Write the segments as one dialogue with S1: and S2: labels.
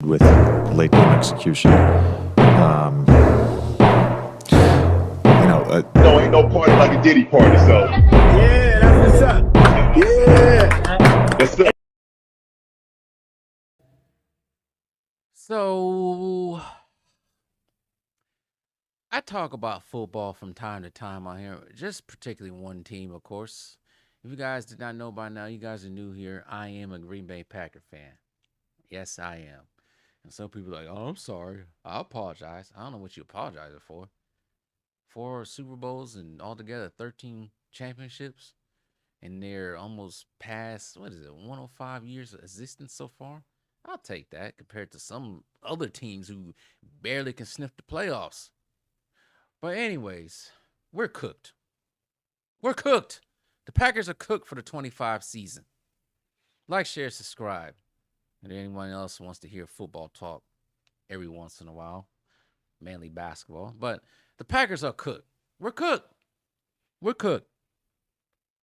S1: with late game execution.
S2: No, ain't no party like a Diddy party, so.
S3: Yeah, that's what's up. Yeah.
S2: Yes, sir.
S4: So I talk about football from time to time on here, just particularly one team, of course. If you guys did not know by now, you guys are new here. I am a Green Bay Packer fan. Yes, I am. And some people are like, oh, I'm sorry. I apologize. I don't know what you apologizing for. 4 Super Bowls and altogether 13 championships. And they're almost past, 105 years of existence so far? I'll take that compared to some other teams who barely can sniff the playoffs. But anyways, we're cooked. We're cooked. The Packers are cooked for the 25 season. Like, share, subscribe. And anyone else wants to hear football talk every once in a while, mainly basketball. But the Packers are cooked. We're cooked. We're cooked.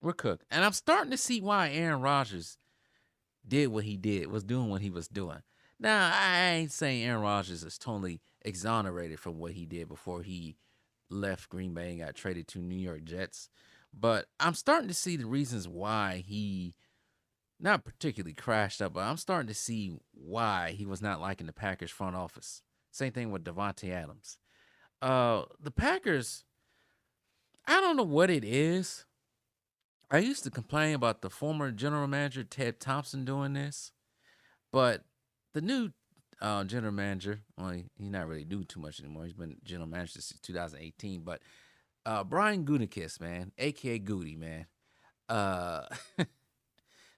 S4: We're cooked. And I'm starting to see why Aaron Rodgers did what he did, was doing what he was doing. Now, I ain't saying Aaron Rodgers is totally exonerated from what he did before he left Green Bay and got traded to New York Jets. But I'm starting to see the reasons why he not particularly crashed up, but I'm starting to see why he was not liking the Packers front office. Same thing with Davante Adams. The Packers, I don't know what it is. I used to complain about the former general manager, Ted Thompson, doing this. But the new general manager, well, he's not really new too much anymore. He's been general manager since 2018. But Brian Gutekunst, man, a.k.a. Goody, man.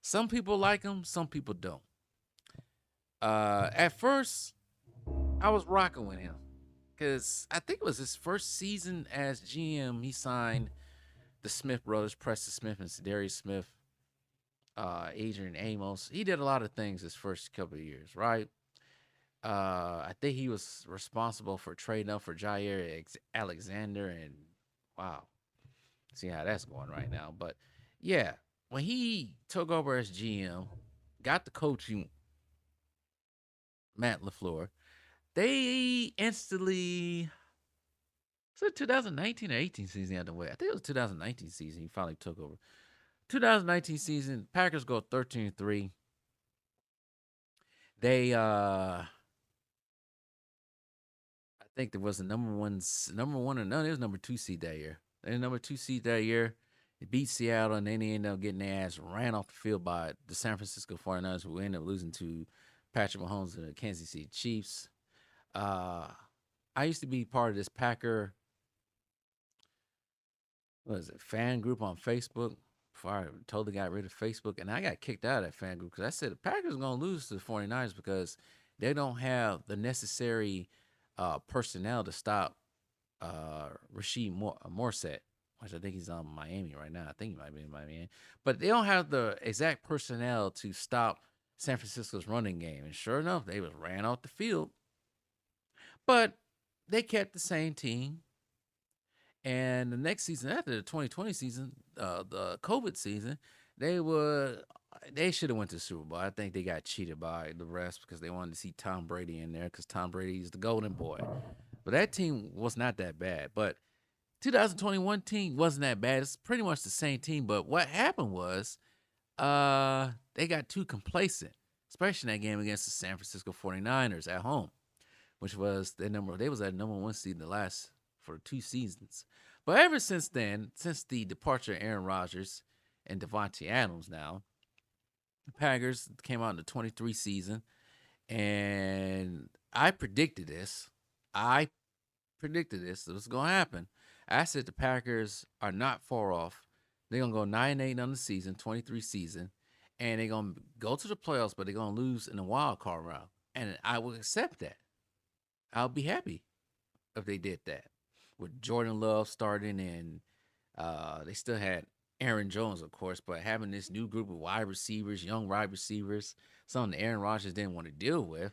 S4: Some people like him, some people don't. At first, I was rocking with him because I think it was his first season as GM. He signed the Smith brothers, Preston Smith and Darius Smith, Adrian Amos. He did a lot of things his first couple of years, right? I think he was responsible for trading up for Jair Alexander, and wow, see how that's going right now. But yeah, when he took over as GM, got the coaching, Matt LaFleur, they instantly, was it 2019 or 18 season he had to wait? I think it was 2019 season he finally took over. 2019 season, Packers go 13-3. They I think there was a number one or no, it was number 2 seed that year. They were number 2 seed that year. They beat Seattle, and then they ended up getting their ass ran off the field by the San Francisco 49ers, who ended up losing to Patrick Mahomes and the Kansas City Chiefs. I used to be part of this Packer, fan group on Facebook before I totally got rid of Facebook. And I got kicked out of that fan group because I said the Packers are going to lose to the 49ers because they don't have the necessary personnel to stop Rasheed Morset, which I think he's on Miami right now. I think he might be in Miami. But they don't have the exact personnel to stop San Francisco's running game. And sure enough, they was ran off the field. But they kept the same team. And the next season, after the 2020 season, the COVID season, they should have went to the Super Bowl. I think they got cheated by the refs because they wanted to see Tom Brady in there because Tom Brady is the golden boy. But that team was not that bad. But 2021 team wasn't that bad. It's pretty much the same team. But what happened was they got too complacent, especially in that game against the San Francisco 49ers at home, which was they was at number 1 seed in the last for 2 seasons. But ever since then, since the departure of Aaron Rodgers and Davante Adams now, the Packers came out in the 23 season, and I predicted this. It was going to happen. I said the Packers are not far off. They're going to go 9-8 on the season, 23 season, and they're going to go to the playoffs, but they're going to lose in the wild card round. And I will accept that. I'll be happy if they did that. With Jordan Love starting, and they still had Aaron Jones, of course, but having this new group of wide receivers, young wide receivers, something Aaron Rodgers didn't want to deal with,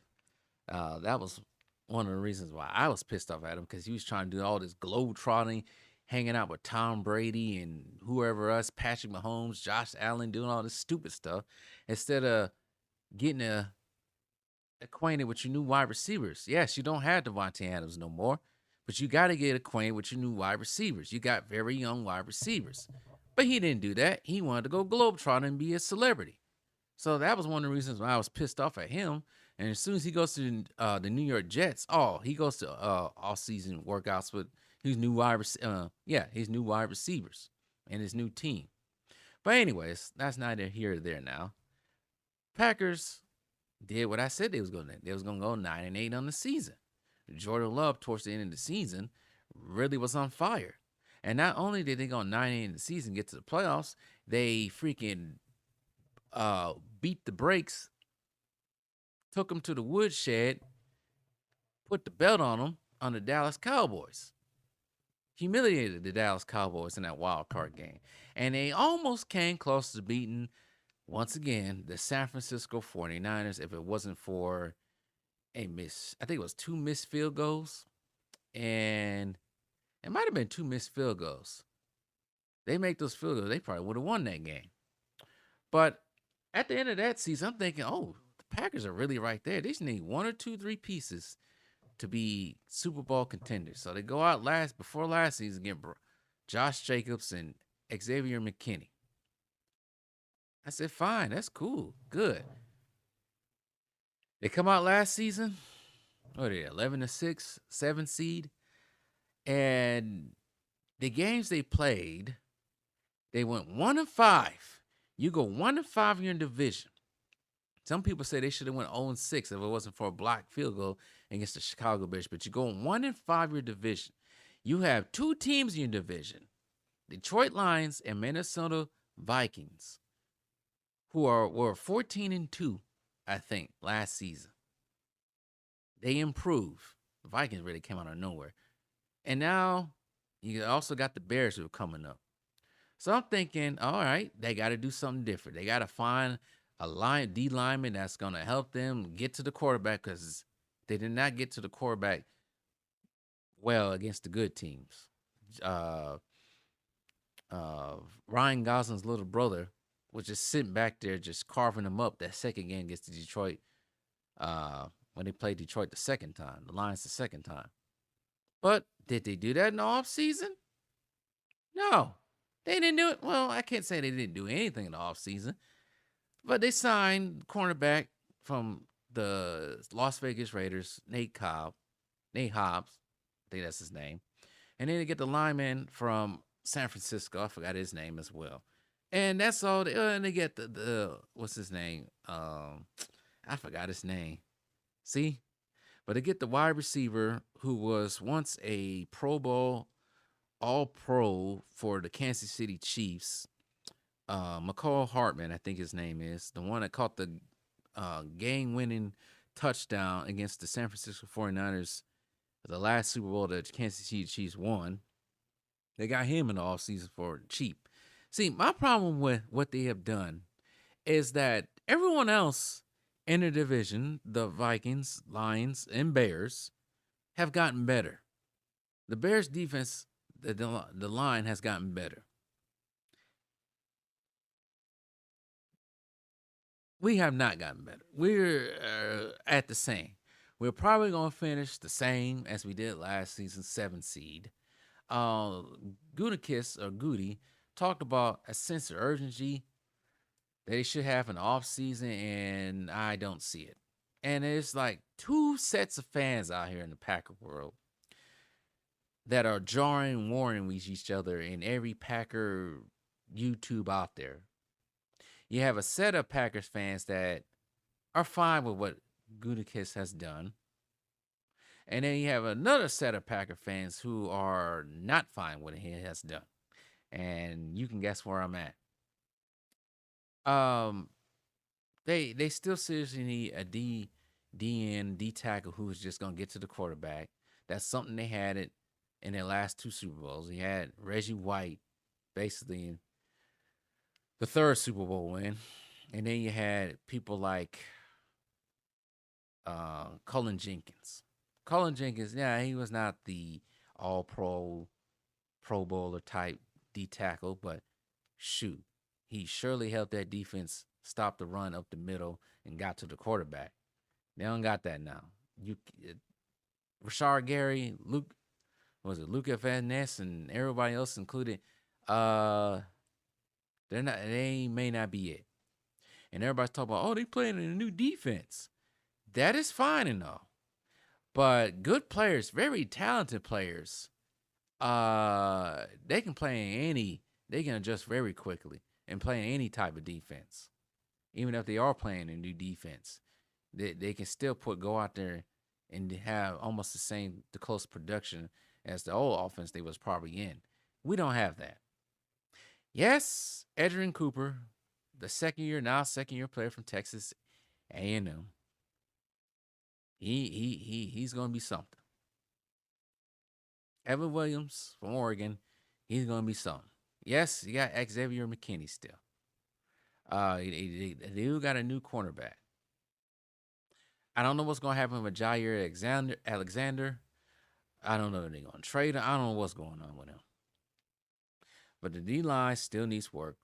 S4: that was one of the reasons why I was pissed off at him, because he was trying to do all this globe-trotting, hanging out with Tom Brady and whoever else, Patrick Mahomes, Josh Allen, doing all this stupid stuff, instead of getting acquainted with your new wide receivers. Yes, you don't have Devontae Adams no more, but you got to get acquainted with your new wide receivers. You got very young wide receivers. But he didn't do that. He wanted to go globetrotting and be a celebrity. So that was one of the reasons why I was pissed off at him. And as soon as he goes to the New York Jets, he goes to all-season workouts with his new his new wide receivers and his new team. But anyways, that's neither here or there now. Packers did what I said they was going to. They was going to go 9-8 on the season. Jordan Love, towards the end of the season, really was on fire. And not only did they go 9-8 in the season, get to the playoffs, they freaking beat the brakes, took them to the woodshed, put the belt on them on the Dallas Cowboys. Humiliated the Dallas Cowboys in that wild card game. And they almost came close to beating, once again, the San Francisco 49ers if it wasn't for I think it was 2 missed field goals. And it might have been 2 missed field goals. They make those field goals, they probably would have won that game. But at the end of that season, I'm thinking, the Packers are really right there. They just need 1 or 2, 3 pieces to be Super Bowl contenders. So they go out before last season, get Josh Jacobs and Xavier McKinney. I said, fine, that's cool, good. They come out last season, what are they, 11-6, 7 seed? And the games they played, they went 1-5. You go 1-5 in your division. Some people say they should have went 0-6 if it wasn't for a blocked field goal against the Chicago Bears. But you go 1-5 in your division. You have 2 teams in your division, Detroit Lions and Minnesota Vikings, who were 14-2, I think, last season. They improved. The Vikings really came out of nowhere. And now you also got the Bears who are coming up. So I'm thinking, all right, they got to do something different. They got to find a D lineman that's going to help them get to the quarterback, because they did not get to the quarterback well against the good teams. Ryan Gosling's little brother was just sitting back there just carving them up that second game against Detroit when they played Detroit the Lions the second time. But did they do that in the offseason? No, they didn't do it. Well, I can't say they didn't do anything in the offseason, but they signed cornerback from the Las Vegas Raiders, Nate Hobbs, I think that's his name. And then they get the lineman from San Francisco. I forgot his name as well. And that's all. And they get the what's his name? I forgot his name. See? But they get the wide receiver who was once a Pro Bowl, All-Pro for the Kansas City Chiefs. McCall Hartman, I think his name is. The one that caught the game-winning touchdown against the San Francisco 49ers, the last Super Bowl that Kansas City Chiefs won. They got him in the offseason for cheap. See, my problem with what they have done is that everyone else in the division, the Vikings, Lions, and Bears, have gotten better. The Bears defense, the line has gotten better. We have not gotten better. We're at the same. We're probably going to finish the same as we did last season, 7 seed. Goody talked about a sense of urgency that they should have in the offseason, and I don't see it. And it's like 2 sets of fans out here in the Packer world that are jarring, warring with each other in every Packer YouTube out there. You have a set of Packers fans that are fine with what Gutekunst has done. And then you have another set of Packer fans who are not fine with what he has done. And you can guess where I'm at. They still seriously need a D tackle who is just gonna get to the quarterback. That's something they had it in their last 2 Super Bowls. They had Reggie White basically in the 3rd Super Bowl win, and then you had people like Cullen Jenkins. Cullen Jenkins, yeah, he was not the All-Pro, Pro Bowler type D tackle, but shoot, he surely helped that defense stop the run up the middle and got to the quarterback. They don't got that now. Rashard Gary, Luca Van Ness, and everybody else included. They're not. They may not be it. And everybody's talking about, they playing in a new defense. That is fine and all, but good players, very talented players, they can play in any. They can adjust very quickly and play in any type of defense, even if they are playing a new defense. They can still go out there and have almost the close production as the old offense they was probably in. We don't have that. Yes, Edgerrin Cooper, the second year player from Texas A&M. He's gonna be something. Evan Williams from Oregon, he's gonna be something. Yes, you got Xavier McKinney still. They got a new cornerback. I don't know what's gonna happen with Jair Alexander. I don't know if they're gonna trade him. I don't know what's going on with him. But the D line still needs work.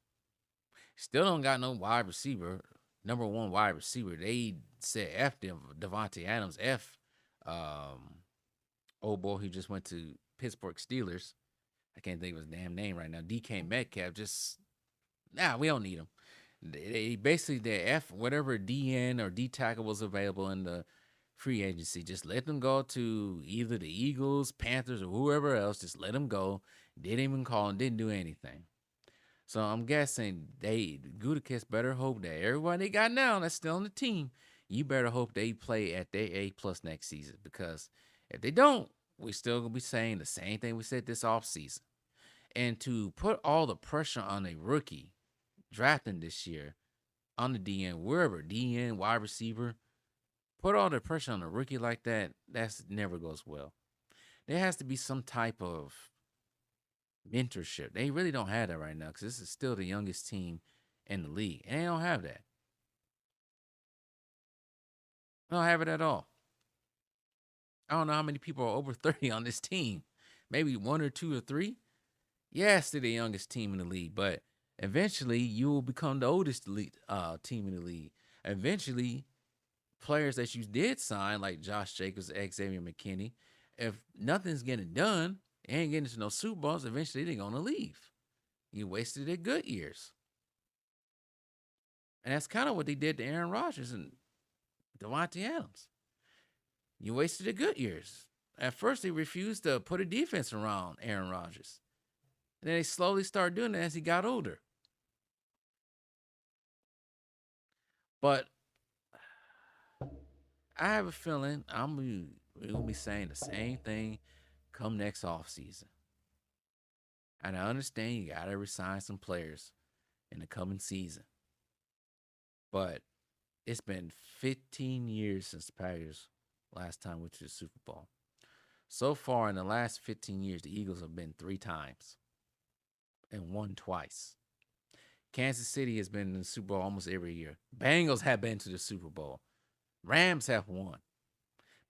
S4: Still don't got no wide receiver. Number one wide receiver. They said F Devontae Adams. F old boy who just went to Pittsburgh Steelers. I can't think of his damn name right now. DK Metcalf. We don't need him. They basically F whatever DN or D tackle was available in the free agency. Just let them go to either the Eagles, Panthers, or whoever else. Just let them go. Didn't even call and didn't do anything. So I'm guessing Gutekunst better hope that everybody they got now that's still on the team, you better hope they play at their A+ next season, because if they don't, we still gonna be saying the same thing we said this offseason. And to put all the pressure on a rookie drafting this year on the DN, wherever, DN, wide receiver, put all the pressure on a rookie like that, that's never goes well. There has to be some type of mentorship. They really don't have that right now, because this is still the youngest team in the league, and they don't have that. They don't have it at all. I don't know how many people are over 30 on this team. Maybe 1 or 2 or 3. Yes, they're the youngest team in the league, but eventually you will become the oldest team in the league. Eventually, players that you did sign, like Josh Jacobs, Xavier McKinney, if nothing's getting done, ain't getting to no Super Bowls, eventually they're going to leave. You wasted their good years. And that's kind of what they did to Aaron Rodgers and Devontae Adams. You wasted their good years. At first, they refused to put a defense around Aaron Rodgers. And then they slowly started doing that as he got older. But I have a feeling we're going to be saying the same thing come next offseason. And I understand you got to resign some players in the coming season. But it's been 15 years since the Packers last time went to the Super Bowl. So far in the last 15 years, the Eagles have been 3 times and won twice. Kansas City has been in the Super Bowl almost every year. Bengals have been to the Super Bowl. Rams have won.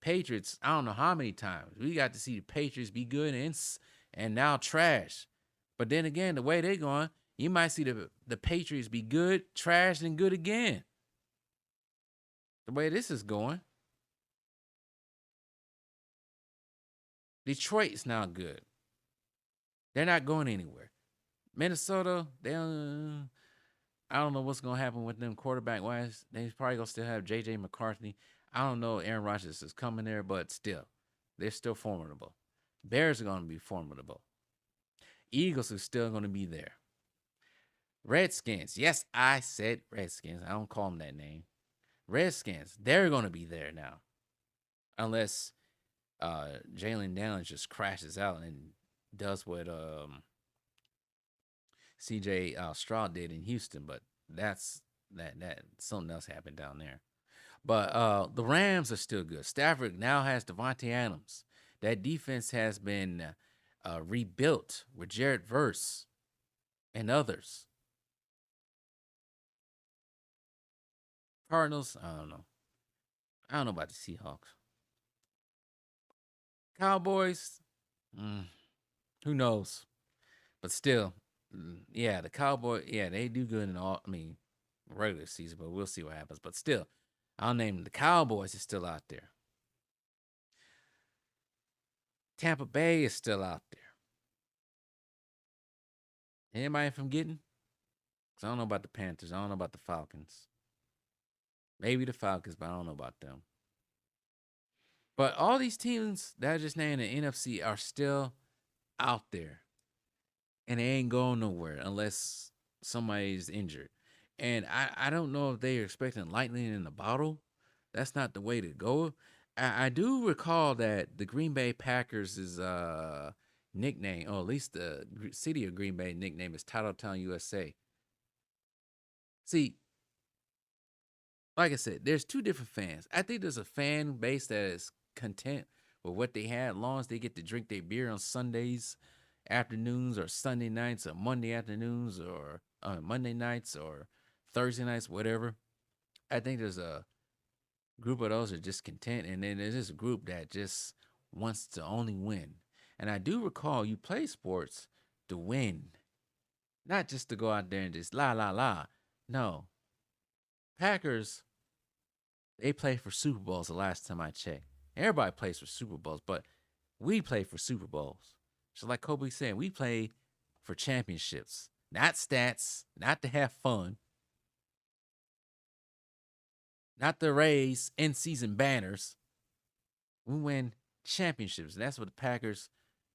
S4: Patriots, I don't know how many times. We got to see the Patriots be good and now trash. But then again, the way they're going, you might see the Patriots be good, trash, and good again. The way this is going. Detroit is now good. They're not going anywhere. Minnesota, I don't know what's going to happen with them quarterback-wise. They're probably going to still have J.J. McCarthy. I don't know Aaron Rodgers is coming there, but still, they're still formidable. Bears are going to be formidable. Eagles are still going to be there. Redskins, yes, I said Redskins. I don't call them that name. Redskins, they're going to be there now. Unless Jalen Downs just crashes out and does what C.J. Stroud did in Houston, but that's something else happened down there. But the Rams are still good. Stafford now has Devontae Adams. That defense has been rebuilt with Jared Verse and others. Cardinals, I don't know. I don't know about the Seahawks. Cowboys, who knows? But still, the Cowboys, they do good in regular season, but we'll see what happens. But still, I'll name the Cowboys is still out there. Tampa Bay is still out there. Anybody from getting? Because I don't know about the Panthers. I don't know about the Falcons. Maybe the Falcons, but I don't know about them. But all these teams that I just named in the NFC are still out there. And they ain't going nowhere unless somebody's injured. And I don't know if they're expecting lightning in the bottle. That's not the way to go. I do recall that the Green Bay Packers' nickname, or at least the city of Green Bay nickname, is Titletown, USA. See, like I said, there's two different fans. I think there's a fan base that is content with what they had, as long as they get to drink their beer on Sundays afternoons or Sunday nights or Monday afternoons or Monday nights or Thursday nights, whatever. I think there's a group of those that are just content, and then there's this group that just wants to only win. And I do recall you play sports to win, not just to go out there and just la la la. No, Packers, they play for Super Bowls the last time I checked. Everybody plays for Super Bowls, but we play for Super Bowls. So like Kobe said, we play for championships, not stats, not to have fun, not to raise in-season banners. We win championships. And that's what the Packers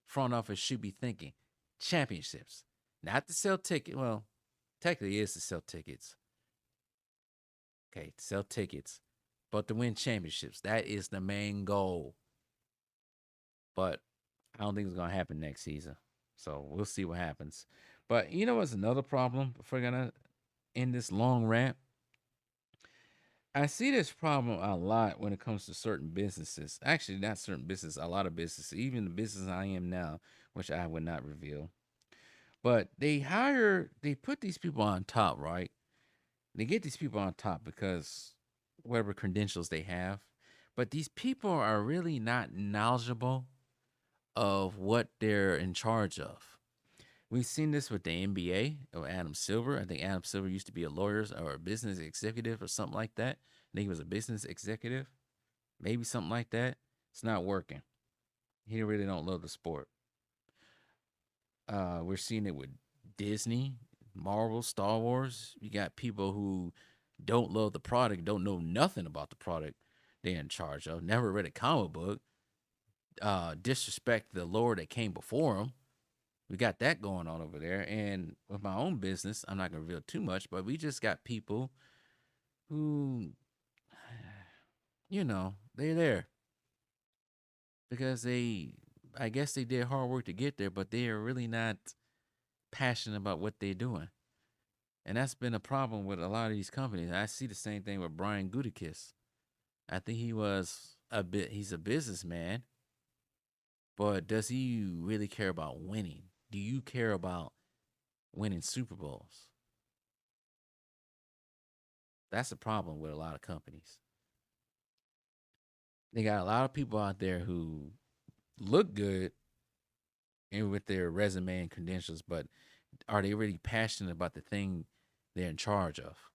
S4: front office should be thinking. Championships. Not to sell tickets. Well, technically it is to sell tickets. Okay, to sell tickets. But to win championships. That is the main goal. But I don't think it's going to happen next season. So we'll see what happens. But you know what's another problem? If we're going to end this long rant, I see this problem a lot when it comes to certain businesses. Actually, not certain businesses, a lot of businesses, even the business I am now, which I would not reveal. But they put these people on top, right? They get these people on top because whatever credentials they have. But these people are really not knowledgeable of what they're in charge of. We've seen this with the NBA or Adam Silver. I think Adam Silver used to be a lawyer or a business executive or something like that. I think he was a business executive, maybe something like that. It's not working. He really don't love the sport. We're seeing it with Disney, Marvel, Star Wars. You got people who don't love the product, don't know nothing about the product they're in charge of, never read a comic book, disrespect the lore that came before them. We got that going on over there. And with my own business, I'm not going to reveal too much, but we just got people who, they're there because I guess they did hard work to get there, but they are really not passionate about what they're doing. And that's been a problem with a lot of these companies. I see the same thing with Brian Gutekunst. I think he's a businessman, but does he really care about winning? Do you care about winning Super Bowls? That's the problem with a lot of companies. They got a lot of people out there who look good and with their resume and credentials, but are they really passionate about the thing they're in charge of?